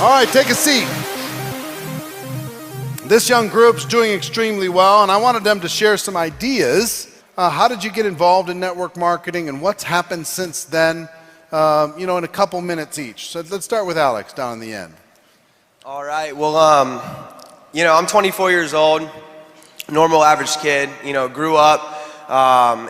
All right, take a seat. This young group's doing extremely well, and I wanted them to share some ideas. How did you get involved in network marketing, and what's happened since then? In a couple minutes each. So let's start with Alex down in the end. All right. Well, I'm 24 years old, normal average kid. Grew up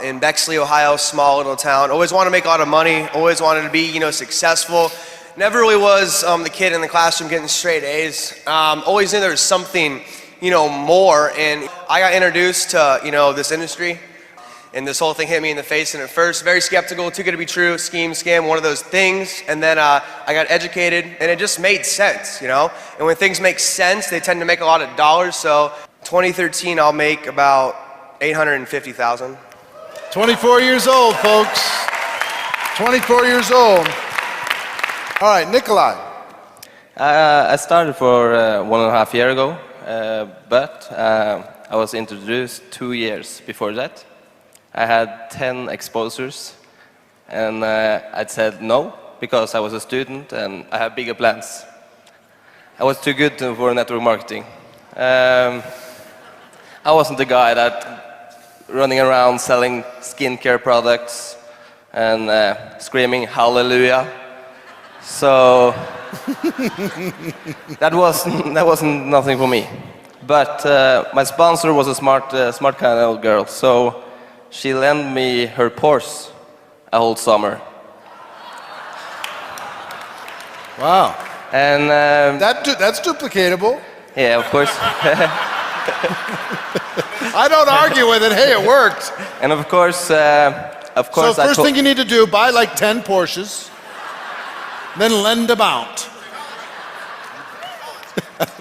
in Bexley, Ohio, small little town. Always wanted to make a lot of money. Always wanted to be, successful. Never really was the kid in the classroom getting straight A's. Always knew there was something, more. And I got introduced to, this industry. And this whole thing hit me in the face, and at first, very skeptical, too good to be true, scheme, scam, one of those things. And then I got educated, and it just made sense, And when things make sense, they tend to make a lot of dollars. So 2013, I'll make about $850,000. 24 years old, folks. 24 years old. All right, Nikolai. I started for 1.5 years ago, but I was introduced 2 years before that. I had 10 exposures, and I said no because I was a student and I had bigger plans. I was too good for network marketing. I wasn't the guy that running around selling skincare products and screaming hallelujah. So that wasn't nothing for me. But my sponsor was a smart kind of girl, so she lent me her Porsche a whole summer. Wow. And that's duplicatable. Yeah, of course. I don't argue with it. Hey, it worked. And of course. So first thing you need to do, buy like 10 Porsches, then lend them out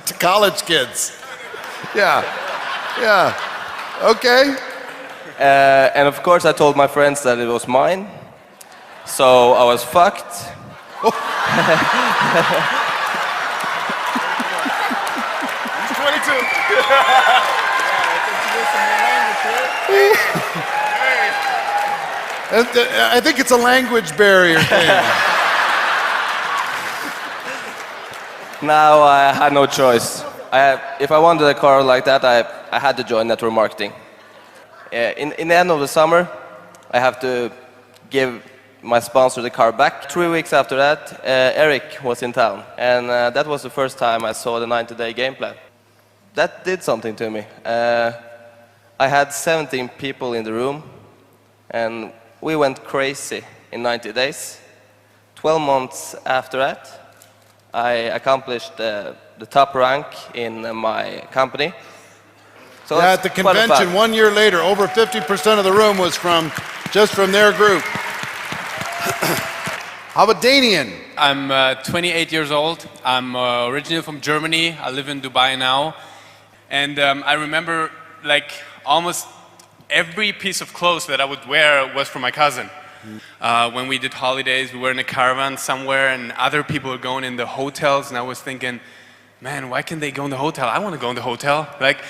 to college kids. Yeah. Okay. And of course I told my friends that it was mine, so I was fucked. Oh. He's 22. I think it's a language barrier thing. Now I had no choice. If I wanted a car like that, I had to join network marketing. In the end of the summer, I have to give my sponsor the car back. 3 weeks after that, Eric was in town, and that was the first time I saw the 90-day game plan. That did something to me. I had 17 people in the room, and we went crazy in 90 days. 12 months after that, I accomplished the top rank in my company. So at the convention 1 year later, over 50% of the room was from their group. How about Danian? I'm 28 years old. I'm originally from Germany. I live in Dubai now. And I remember almost every piece of clothes that I would wear was from my cousin. When we did holidays, we were in a caravan somewhere and other people were going in the hotels, and I was thinking, man, why can't they go in the hotel? I want to go in the hotel. Like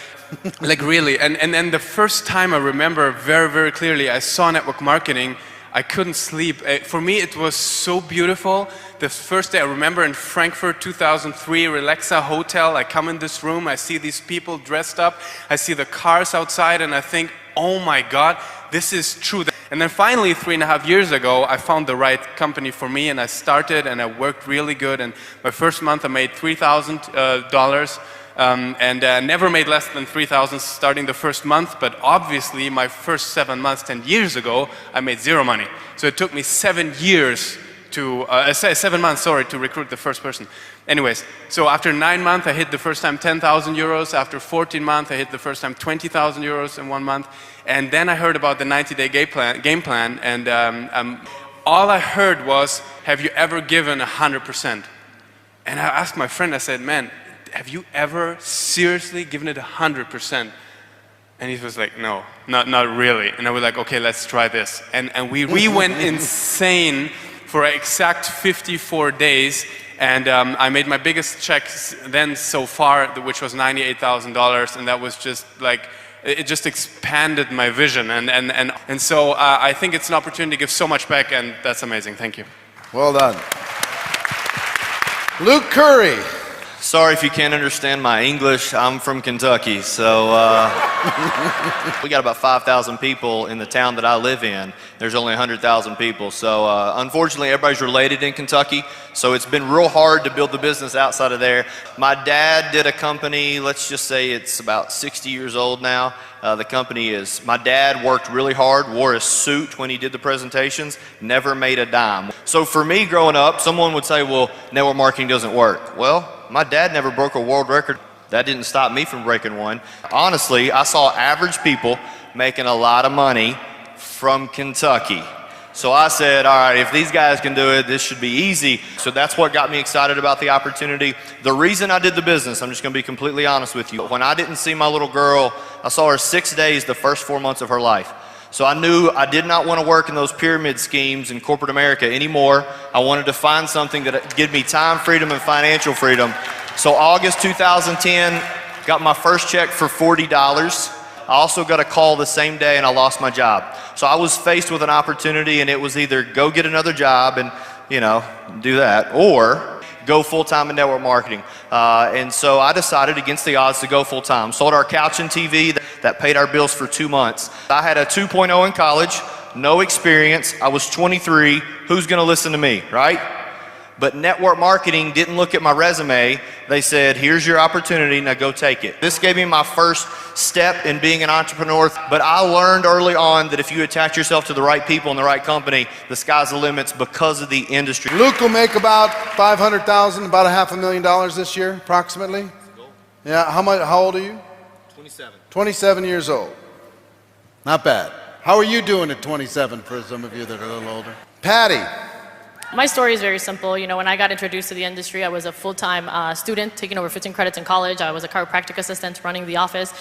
really. And then the first time I remember very, very clearly, I saw network marketing, I couldn't sleep. For me, it was so beautiful. The first day I remember in Frankfurt, 2003, Relaxa Hotel, I come in this room, I see these people dressed up, I see the cars outside, and I think, oh my God, this is true. And then finally, 3.5 years ago, I found the right company for me, and I started, and I worked really good. And my first month, I made $3,000, and never made less than $3,000 starting the first month. But obviously, my first 7 months, 10 years ago, I made zero money. So it took me 7 years to 7 months, to recruit the first person. Anyways, so after 9 months, I hit the first time 10,000 euros. After 14 months, I hit the first time 20,000 euros in 1 month. And then I heard about the 90-day game plan, and all I heard was, have you ever given 100%? And I asked my friend, I said, man, have you ever seriously given it 100%? And he was like, no, not really. And I was like, okay, let's try this. And we went insane for an exact 54 days. And I made my biggest check then so far, which was $98,000. And that was just like, it just expanded my vision. And so I think it's an opportunity to give so much back, and that's amazing. Thank you. Well done. Luke Curry. Sorry if you can't understand my English. I'm from Kentucky, so we got about 5,000 people in the town that I live in. There's only 100,000 people, so unfortunately everybody's related in Kentucky, so it's been real hard to build the business outside of there. My dad did a company, let's just say it's about 60 years old now. My dad worked really hard, wore a suit when he did the presentations, never made a dime. So for me growing up, someone would say, well, network marketing doesn't work. Well, my dad never broke a world record. That didn't stop me from breaking one. Honestly, I saw average people making a lot of money from Kentucky. So I said, all right, if these guys can do it, this should be easy. So that's what got me excited about the opportunity. The reason I did the business, I'm just gonna be completely honest with you. When I didn't see my little girl, I saw her 6 days the first 4 months of her life. So I knew I did not want to work in those pyramid schemes in corporate America anymore. I wanted to find something that would give me time freedom and financial freedom. So August 2010, got my first check for $40. I also got a call the same day and I lost my job. So I was faced with an opportunity, and it was either go get another job and, you know, do that, or go full-time in network marketing. And so I decided against the odds to go full-time. Sold our couch and TV that paid our bills for 2 months. I had a 2.0 in college, no experience. I was 23. Who's gonna listen to me, right? But network marketing didn't look at my resume. They said, here's your opportunity, now go take it. This gave me my first step in being an entrepreneur. But I learned early on that if you attach yourself to the right people in the right company, the sky's the limits because of the industry. Luke will make about $500,000, about $500,000 this year, approximately. Yeah, how old are you? 27. 27 years old. Not bad. How are you doing at 27 for some of you that are a little older? Patty. My story is very simple. You know, when I got introduced to the industry, I was a full-time student, taking over 15 credits in college. I was a chiropractic assistant running the office.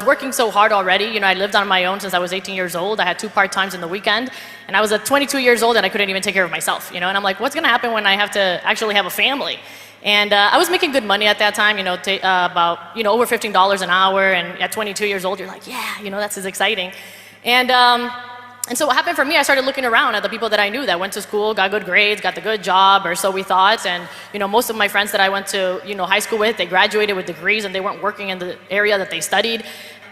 Working so hard already, you know, I lived on my own since I was 18 years old. I had 2 part-times in the weekend. And I was at 22 years old and I couldn't even take care of myself, you know. And I'm like, what's gonna happen when I have to actually have a family? And I was making good money at that time, you know, about, you know, over $15 an hour. And at 22 years old, you're like, yeah, you know, that's as exciting. And so what happened for me, I started looking around at the people that I knew that went to school, got good grades, got the good job, or so we thought. And, you know, most of my friends that I went to, you know, high school with, they graduated with degrees and they weren't working in the area that they studied.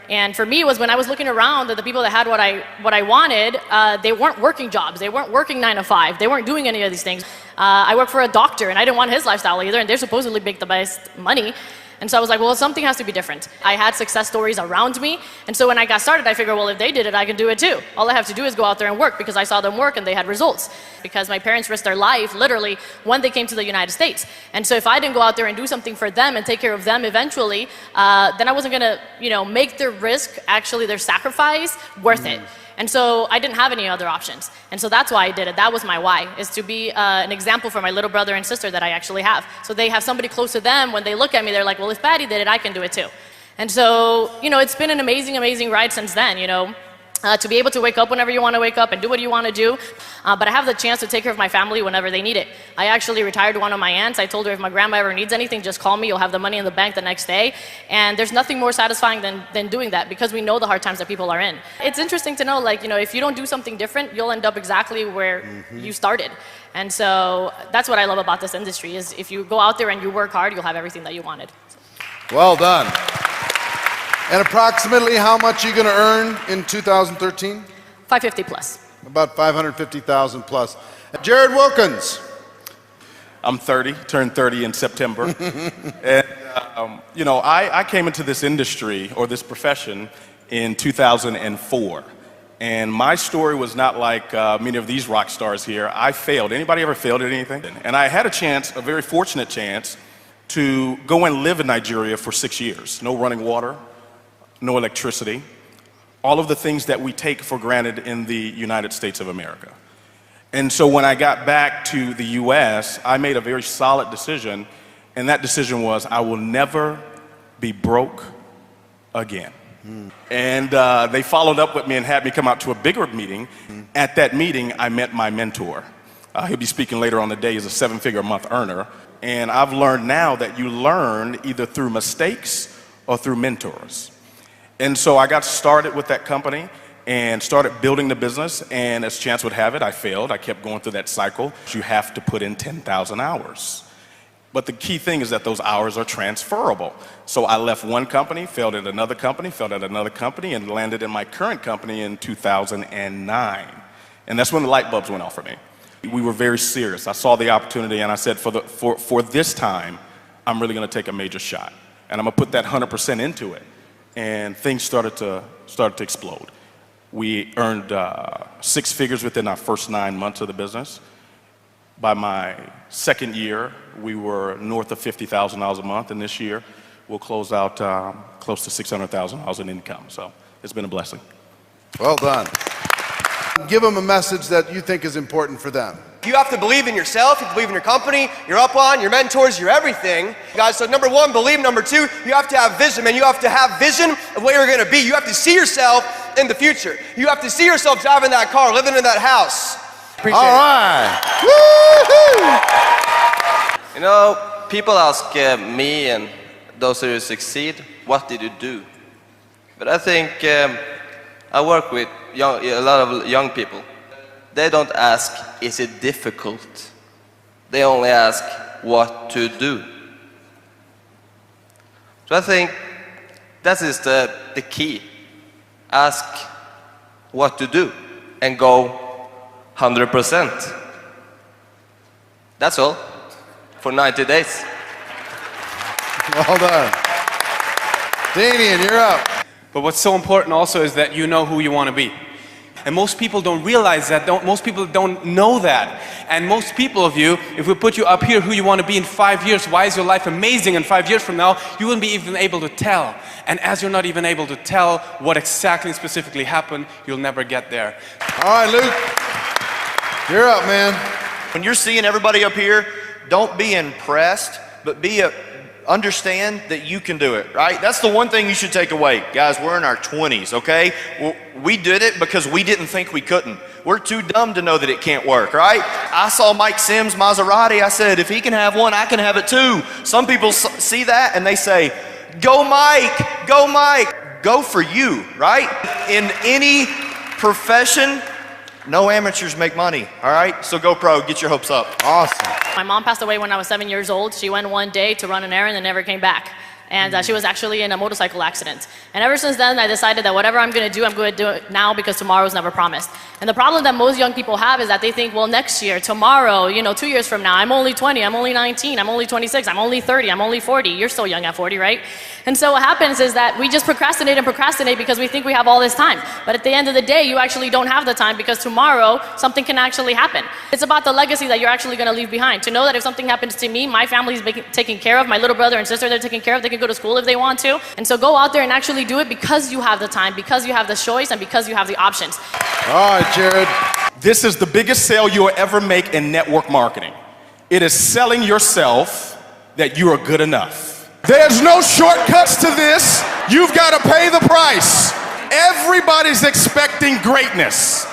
And for me, it was when I was looking around at the people that had what I wanted, they weren't working jobs. They weren't working 9 to 5. They weren't doing any of these things. I worked for a doctor and I didn't want his lifestyle either, and they're supposedly make the best money. And so I was like, well, something has to be different. I had success stories around me. And so when I got started, I figured, well, if they did it, I can do it too. All I have to do is go out there and work, because I saw them work and they had results. Because my parents risked their life, literally, when they came to the United States. And so if I didn't go out there and do something for them and take care of them eventually, then I wasn't gonna, you know, make their risk, actually their sacrifice, worth it. And so I didn't have any other options. And so that's why I did it. That was my why, is to be an example for my little brother and sister that I actually have. So they have somebody close to them. When they look at me, they're like, well, if Patty did it, I can do it too. And so, you know, it's been an amazing, amazing ride since then, you know. To be able to wake up whenever you want to wake up and do what you want to do. But I have the chance to take care of my family whenever they need it. I actually retired one of my aunts. I told her, if my grandma ever needs anything, just call me. You'll have the money in the bank the next day. And there's nothing more satisfying than doing that, because we know the hard times that people are in. It's interesting to know, like, you know, if you don't do something different, you'll end up exactly where you started. And so that's what I love about this industry, is if you go out there and you work hard, you'll have everything that you wanted. Well done. And approximately how much are you going to earn in 2013? 550 plus. About 550,000 plus. Jared Wilkins. I'm 30, turned 30 in September. And, you know, I came into this industry, or this profession, in 2004. And my story was not like many of these rock stars here. I failed. Anybody ever failed at anything? And I had a chance, a very fortunate chance, to go and live in Nigeria for 6 years. No running water, no electricity, all of the things that we take for granted in the United States of America. And so when I got back to the US, I made a very solid decision, and that decision was, I will never be broke again. And they followed up with me and had me come out to a bigger meeting. At that meeting, I met my mentor. He'll be speaking later on the day. He's a 7-figure a month earner. And I've learned now that you learn either through mistakes or through mentors. And so I got started with that company and started building the business, and as chance would have it, I failed. I kept going through that cycle. You have to put in 10,000 hours. But the key thing is that those hours are transferable. So I left one company, failed at another company, failed at another company, and landed in my current company in 2009. And that's when the light bulbs went off for me. We were very serious. I saw the opportunity and I said, for this time, I'm really gonna take a major shot. And I'm gonna put that 100% into it. And things started to explode. We earned 6 figures within our first 9 months of the business. By my second year, we were north of $50,000 a month, and this year we'll close out close to $600,000 in income. So it's been a blessing. Well done. Give them a message that you think is important for them. You have to believe in yourself, you have to believe in your company, your upline, your mentors, your everything. Guys, so number one, believe. Number two, you have to have vision, man. You have to have vision of where you're gonna be. You have to see yourself in the future. You have to see yourself driving that car, living in that house. Appreciate All it. right. Woo-hoo! You know, people ask me and those who succeed, what did you do? But I think I work with a lot of young people. They don't ask, is it difficult? They only ask, what to do? So I think that is the key. Ask what to do and go 100%. That's all for 90 days. Well done. Damian, you're up. But what's so important also is that you know who you want to be. And most people don't realize that, most people don't know that. And most people of you, if we put you up here who you want to be in 5 years, why is your life amazing, and 5 years from now, you wouldn't be even able to tell. And as you're not even able to tell what exactly and specifically happened, you'll never get there. All right, Luke. You're up, man. When you're seeing everybody up here, don't be impressed, but understand that you can do it, right? That's the one thing you should take away. Guys, we're in our 20s, okay? We did it because we didn't think we couldn't. We're too dumb to know that it can't work, right? I saw Mike Sims' Maserati. I said, if he can have one, I can have it too. Some people see that and they say, go Mike, go Mike. Go for you, right? In any profession, no amateurs make money, all right? So go pro, get your hopes up. Awesome. My mom passed away when I was 7 years old. She went one day to run an errand and never came back. And she was actually in a motorcycle accident. And ever since then, I decided that whatever I'm going to do do it now, because tomorrow's never promised. And the problem that most young people have is that they think, well, next year, tomorrow, 2 years from now, I'm only 20, I'm only 19, I'm only 26, I'm only 30, I'm only 40. You're still young at 40, right? And so what happens is that we just procrastinate and procrastinate because we think we have all this time. But at the end of the day, you actually don't have the time, because tomorrow, something can actually happen. It's about the legacy that you're actually going to leave behind. To know that if something happens to me, my family's taken care of, my little brother and sister, they're taken care of, they can go to school if they want to. And so go out there and actually do it because you have the time, because you have the choice, and because you have the options. All right, Jared. This is the biggest sale you will ever make in network marketing. It is selling yourself that you are good enough. There's no shortcuts to this. You've got to pay the price. Everybody's expecting greatness.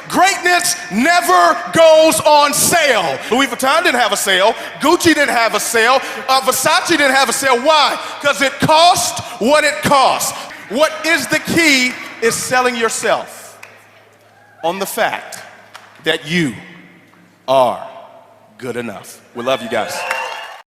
Greatness never goes on sale. Louis Vuitton didn't have a sale. Gucci didn't have a sale. Versace didn't have a sale. Why? Because it cost what it cost. What is the key is selling yourself on the fact that you are good enough. We love you guys.